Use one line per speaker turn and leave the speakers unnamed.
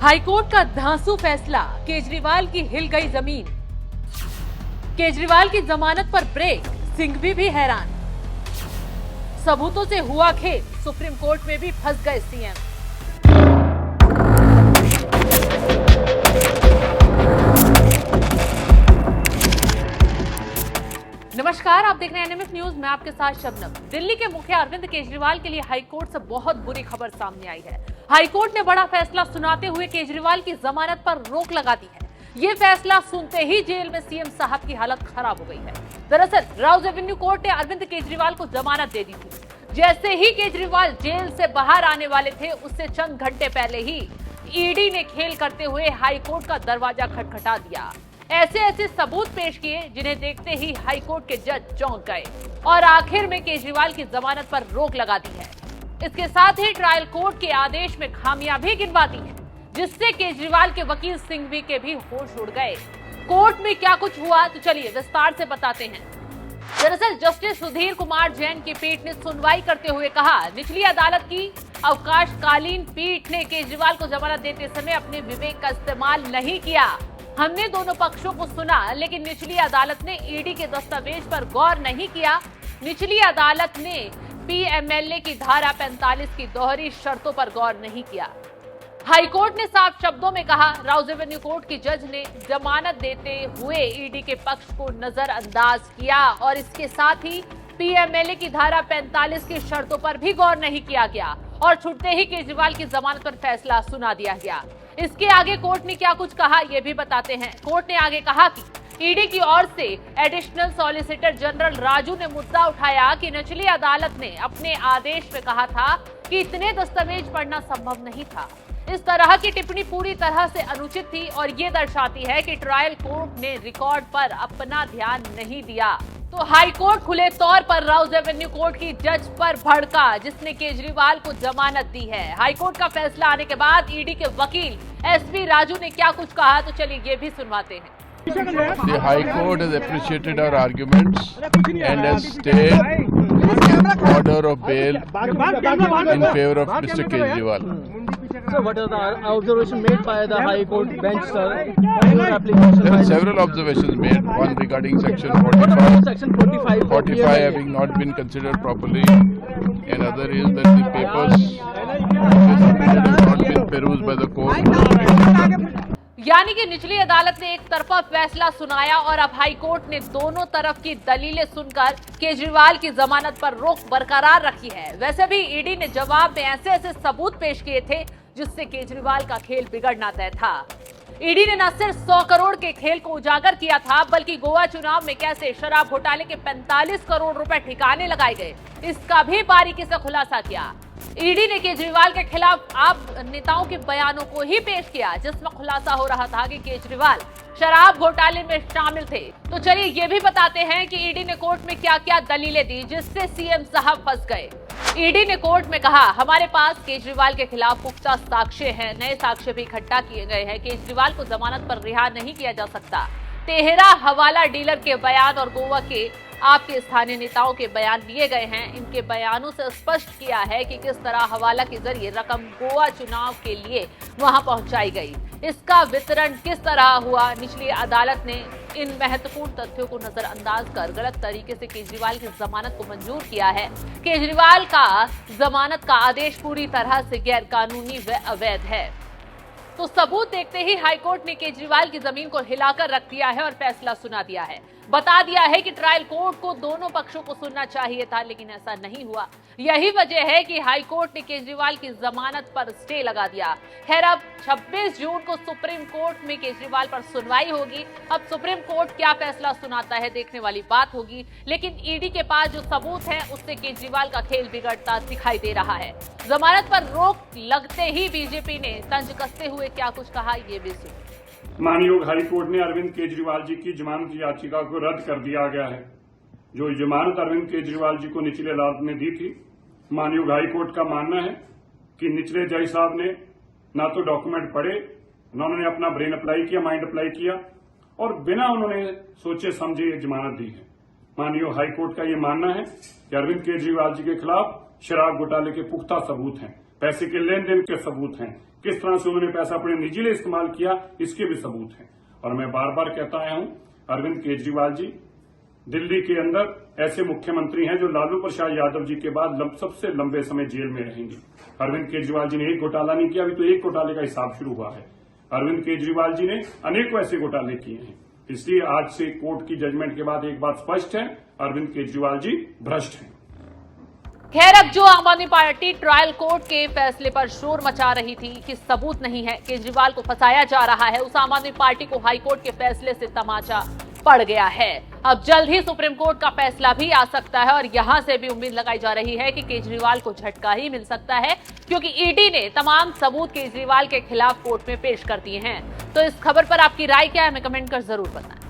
High court का धांसू फैसला, केजरीवाल की हिल गई जमीन। केजरीवाल की जमानत पर ब्रेक, सिंघवी भी हैरान। सबूतों से हुआ खेल, सुप्रीम कोर्ट में भी फंस गए सीएम। नमस्कार, आप देख रहे हैं एनएमएस न्यूज। मैं आपके साथ शबनम। दिल्ली के मुखिया अरविंद केजरीवाल के लिए हाईकोर्ट से बहुत बुरी खबर सामने आई है। हाईकोर्ट ने बड़ा फैसला सुनाते हुए केजरीवाल की जमानत पर रोक लगा दी है। ये फैसला सुनते ही जेल में सीएम साहब की हालत खराब हो गई है। दरअसल राउज एवेन्यू कोर्ट ने अरविंद केजरीवाल को जमानत दे दी थी। जैसे ही केजरीवाल जेल से बाहर आने वाले थे, उससे चंद घंटे पहले ही ईडी ने खेल करते हुए हाईकोर्ट का दरवाजा खटखटा दिया। ऐसे सबूत पेश किए जिन्हें देखते ही हाईकोर्ट के जज चौंक गए और आखिर में केजरीवाल की जमानत पर रोक लगा दी है। इसके साथ ही ट्रायल कोर्ट के आदेश में खामियां भी गिनवा दी हैं, जिससे केजरीवाल के वकील सिंघवी के भी होश उड़ गए। कोर्ट में क्या कुछ हुआ, तो चलिए विस्तार से बताते हैं। दरअसल जस्टिस सुधीर कुमार जैन की पीठ ने सुनवाई करते हुए कहा, निचली अदालत की अवकाशकालीन पीठ ने केजरीवाल को जमानत देते समय अपने विवेक का इस्तेमाल नहीं किया। हमने दोनों पक्षों को सुना, लेकिन निचली अदालत ने ईडी के दस्तावेज पर गौर नहीं किया। निचली अदालत ने पीएमएलए की धारा 45 की दोहरी शर्तों पर गौर नहीं किया। हाईकोर्ट ने साफ शब्दों में कहा, राउज एवेन्यू कोर्ट की जज ने जमानत देते हुए ईडी के पक्ष को नजरअंदाज किया और इसके साथ ही पीएमएलए की धारा 45 की शर्तों पर भी गौर नहीं किया गया और छूटते ही केजरीवाल की जमानत पर फैसला सुना दिया गया। इसके आगे कोर्ट ने क्या कुछ कहा, यह भी बताते हैं। कोर्ट ने आगे कहा कि ईडी की ओर से एडिशनल सॉलिसिटर जनरल राजू ने मुद्दा उठाया कि निचली अदालत ने अपने आदेश में कहा था कि इतने दस्तावेज पढ़ना संभव नहीं था। इस तरह की टिप्पणी पूरी तरह से अनुचित थी और ये दर्शाती है कि ट्रायल कोर्ट ने रिकॉर्ड पर अपना ध्यान नहीं दिया। तो हाईकोर्ट खुले तौर पर राउज एवेन्यू कोर्ट की जज पर भड़का, जिसने केजरीवाल को जमानत दी है। हाईकोर्ट का फैसला आने के बाद ईडी के वकील एसपी राजू ने क्या कुछ कहा, तो चलिए ये भी सुनवाते हैं।
The High Court has appreciated our arguments and has stayed order of bail in favor of Mr. Kejriwal.
So what are the observations made by the High Court bench, sir? There
are several observations made. One regarding Section 45.
Section 45.
45 having not been considered properly. Another is that the papers have not been perused by the court.
यानी कि निचली अदालत ने एक तरफा फैसला सुनाया और अब हाई कोर्ट ने दोनों तरफ की दलीलें सुनकर केजरीवाल की जमानत पर रोक बरकरार रखी है। वैसे भी ईडी ने जवाब में ऐसे सबूत पेश किए थे जिससे केजरीवाल का खेल बिगड़ना तय था। ईडी ने न सिर्फ 100 करोड़ के खेल को उजागर किया था, बल्कि गोवा चुनाव में कैसे शराब घोटाले के 45 करोड़ रुपए ठिकाने लगाए गए, इसका भी बारीकी से खुलासा किया। ईडी ने केजरीवाल के खिलाफ आप नेताओं के बयानों को ही पेश किया, जिसमें खुलासा हो रहा था कि केजरीवाल शराब घोटाले में शामिल थे। तो चलिए ये भी बताते हैं कि ईडी ने कोर्ट में क्या क्या दलीलें दी जिससे सीएम साहब फंस गए। ईडी ने कोर्ट में कहा, हमारे पास केजरीवाल के खिलाफ पुख्ता साक्ष्य हैं, नए साक्ष्य भी इकट्ठा किए गए हैं। केजरीवाल को जमानत पर रिहा नहीं किया जा सकता। तेहरा हवाला डीलर के बयान और गोवा के आपके स्थानीय नेताओं के बयान लिए गए हैं। इनके बयानों से स्पष्ट किया है कि किस तरह हवाला के जरिए रकम गोवा चुनाव के लिए वहां पहुंचाई गई, इसका वितरण किस तरह हुआ। निचली अदालत ने इन महत्वपूर्ण तथ्यों को नजरअंदाज कर गलत तरीके से केजरीवाल की जमानत को मंजूर किया है। केजरीवाल का जमानत का आदेश पूरी तरह से गैर कानूनी व अवैध है। तो सबूत देखते ही हाईकोर्ट ने केजरीवाल की जमीन को हिलाकर रख दिया है और फैसला सुना दिया है। बता दिया है कि ट्रायल कोर्ट को दोनों पक्षों को सुनना चाहिए था, लेकिन ऐसा नहीं हुआ। यही वजह है कि हाईकोर्ट ने केजरीवाल की जमानत पर स्टे लगा दिया। खैर, अब 26 जून को सुप्रीम कोर्ट में केजरीवाल पर सुनवाई होगी। अब सुप्रीम कोर्ट क्या फैसला सुनाता है, देखने वाली बात होगी। लेकिन ईडी के पास जो सबूत है, उससे केजरीवाल का खेल बिगड़ता दिखाई दे रहा है। जमानत पर रोक लगते ही बीजेपी ने तंज कसते हुए क्या कुछ कहा, ये भी सुनिए।
माननीय हाई कोर्ट ने अरविंद केजरीवाल जी की जमानत याचिका को रद्द कर दिया गया है। जो जमानत अरविंद केजरीवाल जी को निचले अदालत ने दी थी, माननीय हाई कोर्ट का मानना है कि निचले जज साहब ने ना तो डॉक्यूमेंट पढ़े, ना उन्होंने अपना ब्रेन अप्लाई किया, माइंड अप्लाई किया और बिना उन्होंने सोचे समझे ये जमानत दी है। माननीय हाई कोर्ट का ये मानना है कि अरविंद केजरीवाल जी के खिलाफ शराब घोटाले के पुख्ता सबूत हैं। पैसे के लेन देन के सबूत हैं, किस तरह से उन्होंने पैसा अपने निजी लिए इस्तेमाल किया इसके भी सबूत हैं। और मैं बार बार कहता आया हूं, अरविंद केजरीवाल जी दिल्ली के अंदर ऐसे मुख्यमंत्री हैं जो लालू प्रसाद यादव जी के बाद सबसे लंबे समय जेल में रहेंगे। अरविंद केजरीवाल जी ने एक घोटाला नहीं किया, अभी तो एक घोटाले का हिसाब शुरू हुआ है। अरविंद केजरीवाल जी ने अनेकों ऐसे घोटाले किए हैं। इसलिए आज से कोर्ट की जजमेंट के बाद एक बात स्पष्ट है, अरविंद केजरीवाल जी भ्रष्ट हैं।
खैर, अब जो आम आदमी पार्टी ट्रायल कोर्ट के फैसले पर शोर मचा रही थी कि सबूत नहीं है, केजरीवाल को फंसाया जा रहा है, उस आम आदमी पार्टी को हाईकोर्ट के फैसले से तमाचा पड़ गया है। अब जल्द ही सुप्रीम कोर्ट का फैसला भी आ सकता है और यहां से भी उम्मीद लगाई जा रही है कि केजरीवाल को झटका ही मिल सकता है, क्योंकि ईडी ने तमाम सबूत केजरीवाल के खिलाफ कोर्ट में पेश कर दिए हैं। तो इस खबर पर आपकी राय क्या है, हमें कमेंट कर जरूर बताएं।